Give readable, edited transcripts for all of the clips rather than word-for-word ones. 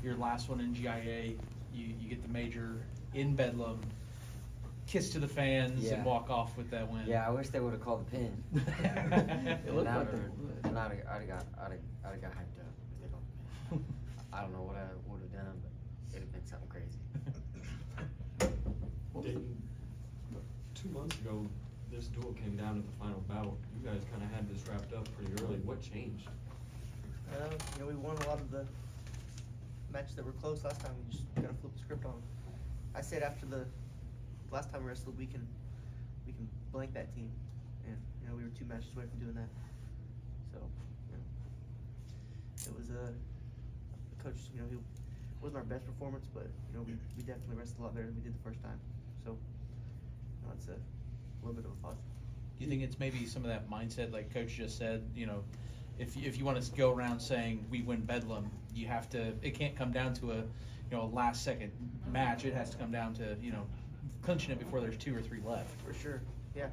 your last one in GIA, you get the major in Bedlam, kiss to the fans, and walk off with that win. Yeah, I wish they would have called the pin. It looked like they would. And I'd have got hyped up if they called the pin. I don't know what I would have done, but it'd have been something crazy. Daton, 2 months ago, this duel came down at the final bout. You guys kind of had this wrapped up pretty early. What changed? We won a lot of the matches that were close last time. We just gotta flip the script on them. I said after the last time we wrestled, we can blank that team, and we were 2 matches away from doing that. So it was the coach. He wasn't our best performance, but we definitely wrestled a lot better than we did the first time. So it's a little bit of a positive. Do you think it's maybe some of that mindset, like Coach just said? If you want to go around saying we win Bedlam, you have to. It can't come down to a last second match. It has to come down to clinching it before there's 2 or 3 left. For sure, yeah.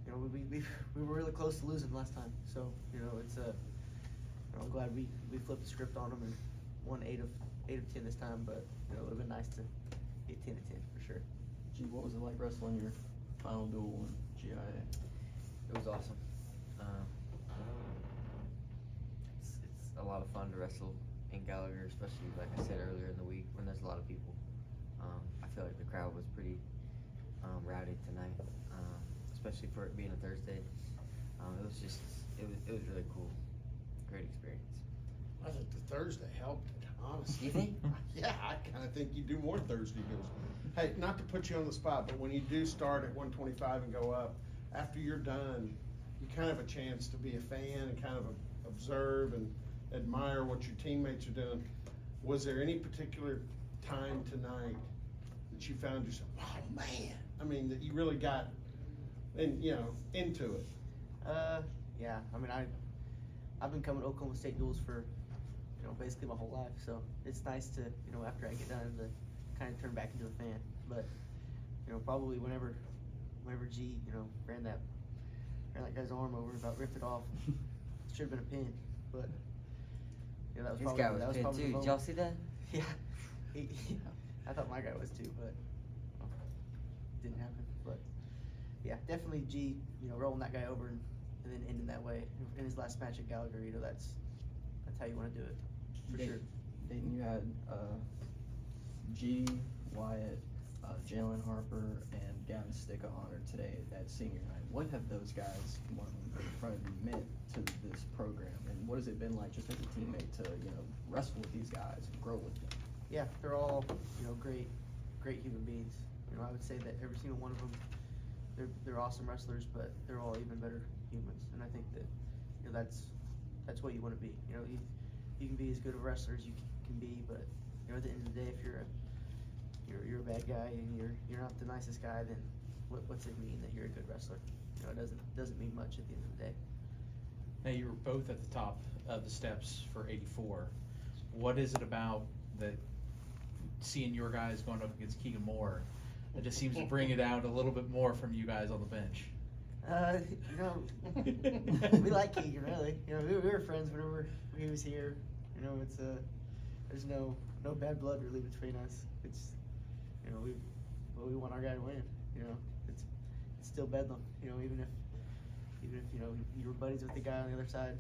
We were really close to losing last time, so it's I'm glad we flipped the script on them and won 8 of 10 this time. But it would have been nice to get 10 of 10 for sure. Gee, what was it like wrestling your final duel in GIA? It was awesome. It's a lot of fun to wrestle in Gallagher, especially like I said earlier in the week when there's a lot of people. I feel like the crowd was pretty rowdy tonight, especially for it being a Thursday. It was really cool. Great experience. I think the Thursday helped it, honestly. You think? Yeah, I kind of think you do more Thursday deals. Hey, not to put you on the spot, but when you do start at 125 and go up, after you're done, you kind of have a chance to be a fan and kind of observe and admire what your teammates are doing. Was there any particular time tonight that you found yourself, oh man, I mean, that you really got into it? Yeah, I mean, I've been coming to Oklahoma State duels for basically my whole life, so it's nice to after I get done to kind of turn back into a fan. But probably whenever G ran that guy's arm over, about ripped it off, should have been a pin, but that was His probably, guy was that was pinned probably too. Did y'all see that? Yeah, I thought my guy was too, but didn't happen. But yeah, definitely G, rolling that guy over and then ending that way in his last match at Gallagher. That's how you want to do it, for sure. Daton, you had G, Wyatt, Jalen Harper, and Gavin Sticka honored today at senior night. What have those guys, one in front of you, meant to this program, and what has it been like just as a teammate to wrestle with these guys and grow with them? Yeah, they're all great human beings. I would say that every single one of them, they're awesome wrestlers, but they're all even better humans. And I think that that's what you want to be. You can be as good a wrestler as you can be, but at the end of the day, if you're a bad guy and you're not the nicest guy, then what's it mean that you're a good wrestler? It doesn't mean much at the end of the day. Now, you were both at the top of the steps for 84. What is it about that, seeing your guys going up against Keegan Moore, it just seems to bring it out a little bit more from you guys on the bench? We like Keegan, really. We were friends whenever he was here. It's there's no bad blood really between us. It's we want our guy to win. It's still Bedlam. Even if you were buddies with the guy on the other side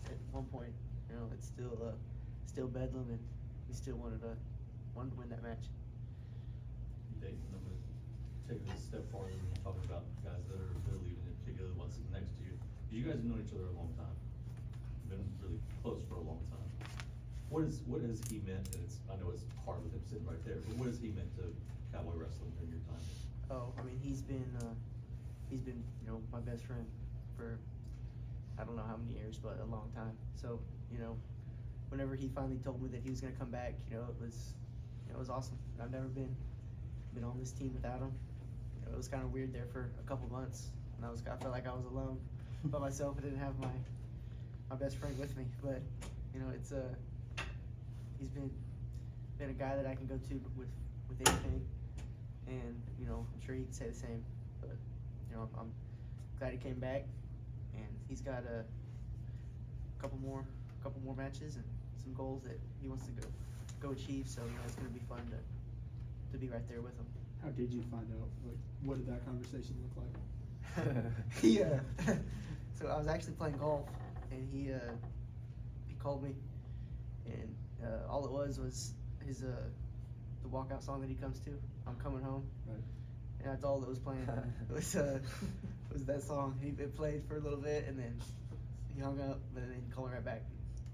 at one point, it's still Bedlam, and we still wanted to win that match. Daton, I'm going to take it a step farther and talk about guys that are leaving, in particular the ones sitting next to you. You guys have known each other a long time. Been really close for a long time. What has he meant? And I know it's hard with him sitting right there, but what has he meant to Cowboy wrestling during your time? Oh, I mean, he's been my best friend for I don't know how many years, but a long time. So whenever he finally told me that he was going to come back, it was awesome. I've never been on this team without him. It was kind of weird there for a couple months, and I felt like I was alone by myself. I didn't have my best friend with me, but it's he's been a guy that I can go to with anything, and I'm sure he can say the same. But I'm glad he came back, and he's got a couple more matches, and some goals that he wants to go achieve. So it's gonna be fun to be right there with him. How did you find out? Like, what did that conversation look like? Yeah. So I was actually playing golf, and he called me, and all it was his the walkout song that he comes to, "I'm Coming Home." Right. And that's all that was playing. It was that song. It played for a little bit, and then he hung up, but then he called me right back,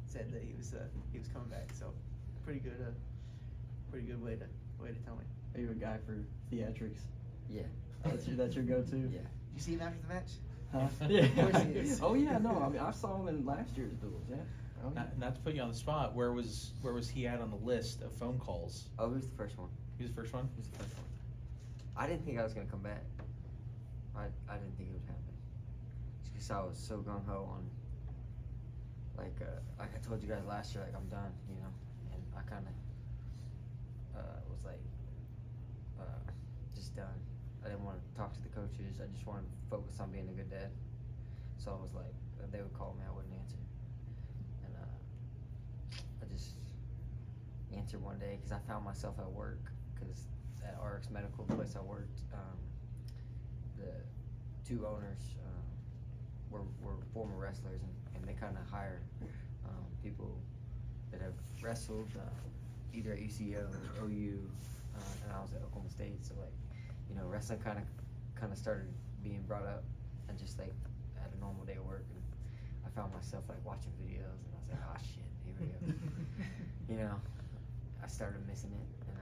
said that he was coming back. So pretty good way to tell me. Are you a guy for theatrics? Yeah. That's your go-to? Yeah. You see him after the match? Huh? Yeah. Of course he is. Oh yeah, no, I mean I saw him in last year's duels, yeah. Oh, yeah. Not to put you on the spot, where was he at on the list of phone calls? Oh, he was the first one. He was the first one? He was the first one. I didn't think I was gonna come back. I didn't think it would happen. Just because I was so gung ho on, like I told you guys last year, like I'm done, you know, and I kind of was like just done. I didn't want to talk to the coaches. I just wanted to focus on being a good dad. So I was like, they would call me, I wouldn't answer, and I just answered one day because I found myself at work because at RX Medical, the place I worked, the two owners were former wrestlers, and they kind of hire people that have wrestled either at UCO or OU, and I was at Oklahoma State, so like, you know, wrestling kind of started being brought up, and just like at a normal day of work, and I found myself like watching videos, and I was like, oh shit, here we go. You know, I started missing it, and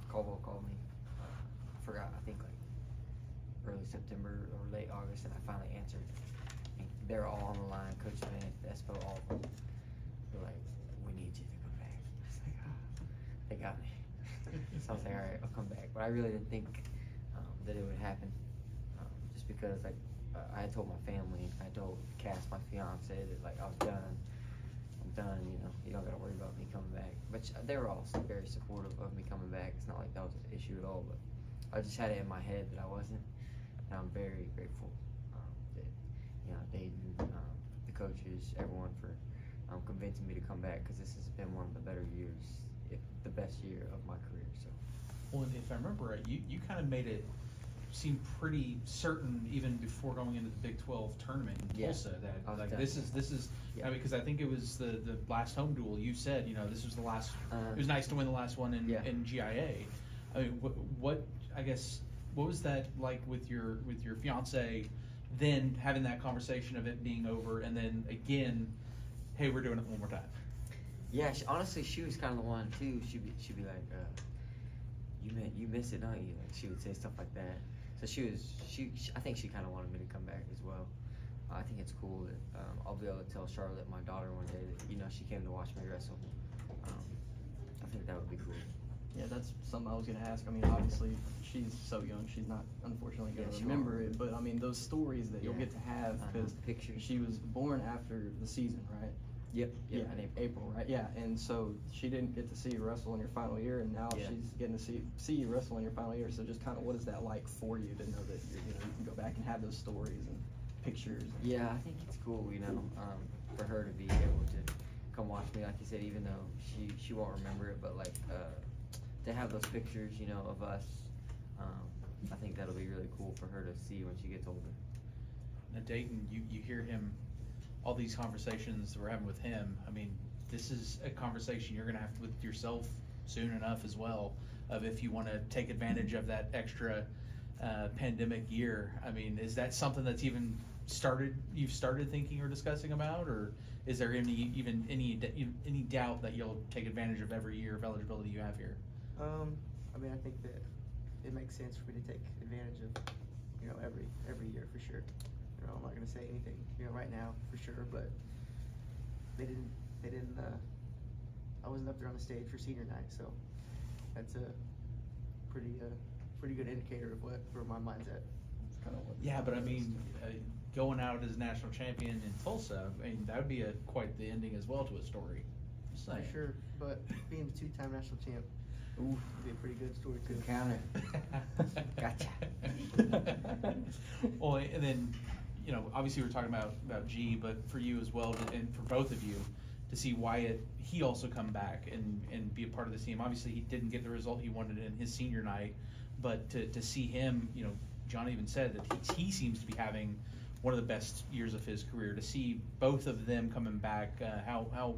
Caldwell called me. Forgot, I think like early September or late August, and I finally answered. And they're all on the line, Coach Smith, Espo, all of them. They're like, we need you to come back. I was like, they got me. So I was like, all right, I'll come back. But I really didn't think that it would happen, just because like I had told my family, I told Cass, my fiance, that like I was done. I'm done, you know. You don't gotta worry about me coming back. But they were all very supportive of me coming back. It's not like that was an issue at all. But I just had it in my head that I wasn't, and I'm very grateful that, you know, Daton, the coaches, everyone for convincing me to come back, because this has been one of the better years, if the best year of my career. So. Well, if I remember right, you kind of made it seem pretty certain even before going into the Big 12 tournament in Tulsa that like this is Yeah. I mean, because I think it was the last home duel. You said, you know, this was the last. It was nice to win the last one in GIA. I mean, what I guess what was that like with your fiance? Then having that conversation of it being over, and then again, hey, we're doing it one more time. Yeah, honestly, she was kind of the one too. She'd be like, you miss it, don't you? Like she would say stuff like that. So I think she kind of wanted me to come back as well. I think it's cool that I'll be able to tell Charlotte, my daughter, one day that, you know, she came to watch me wrestle. I think that would be cool. Yeah, that's something I was going to ask. I mean, obviously, she's so young. She's not, unfortunately, going to remember it. But, I mean, those stories that you'll get to have, because pictures. She was born after the season, right? Yep. Yeah, in April, right? Yeah, and so she didn't get to see you wrestle in your final year, and now she's getting to see you wrestle in your final year. So just kind of what is that like for you to know that you can go back and have those stories and pictures? Yeah, I think it's cool, you know, for her to be able to come watch me, like you said, even though she won't remember it, but like to have those pictures, you know, of us. I think that'll be really cool for her to see when she gets older. Now, Daton, you hear him. All these conversations that we're having with him, I mean, this is a conversation you're going to have with yourself soon enough as well, of if you want to take advantage of that extra pandemic year. I mean, is that something that's even you've started thinking or discussing about, or is there any doubt that you'll take advantage of every year of eligibility you have here? I mean, I think that it makes sense for me to take advantage of, you know, every year for sure. You know, I'm not gonna say anything, you know, right now for sure, but they didn't. I wasn't up there on the stage for senior night, so that's a pretty good indicator of where my mind's at. That's kind of what. Yeah, but I mean, going out as national champion in Tulsa, I mean, that would be quite the ending as well to a story. Just saying. For sure, but being the two-time national champ, would be a pretty good story too. Good counter. Gotcha. Well, and then, you know, obviously we're talking about G, but for you as well, and for both of you, to see Wyatt, he also come back and be a part of this team. Obviously, he didn't get the result he wanted in his senior night, but to see him, you know, John even said that he seems to be having one of the best years of his career. To see both of them coming back, how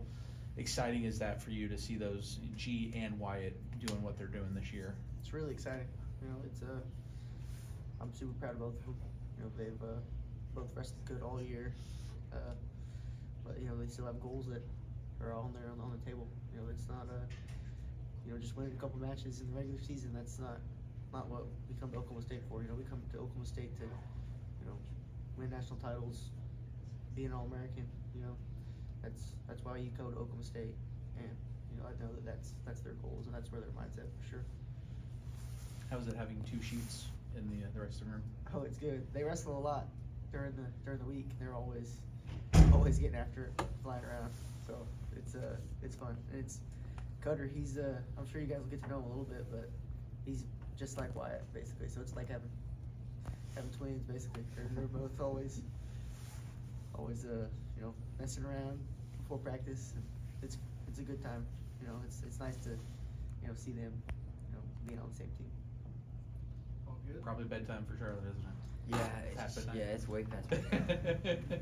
exciting is that for you to see those G and Wyatt doing what they're doing this year? It's really exciting. You know, it's I'm super proud of both of them. You know, they've both wrestled good all year, but you know they still have goals that are on the table. You know, it's not you know, just winning a couple matches in the regular season. That's not what we come to Oklahoma State for. You know, we come to Oklahoma State to, you know, win national titles, be an All-American. You know, that's why you go to Oklahoma State, and you know I know that's their goals and that's where their mindset for sure. How is it having two sheets in the wrestling room? Oh, it's good. They wrestle a lot during the week. They're always getting after it, flying around. So it's fun. And it's Cutter. He's I'm sure you guys will get to know him a little bit, but he's just like Wyatt basically. So it's like having twins basically. They're both always you know, messing around before practice. And it's a good time. You know, it's nice to, you know, see them, you know, being on the same team. Probably bedtime for Charlotte, isn't it? Yeah, Past bedtime? it's way past bedtime.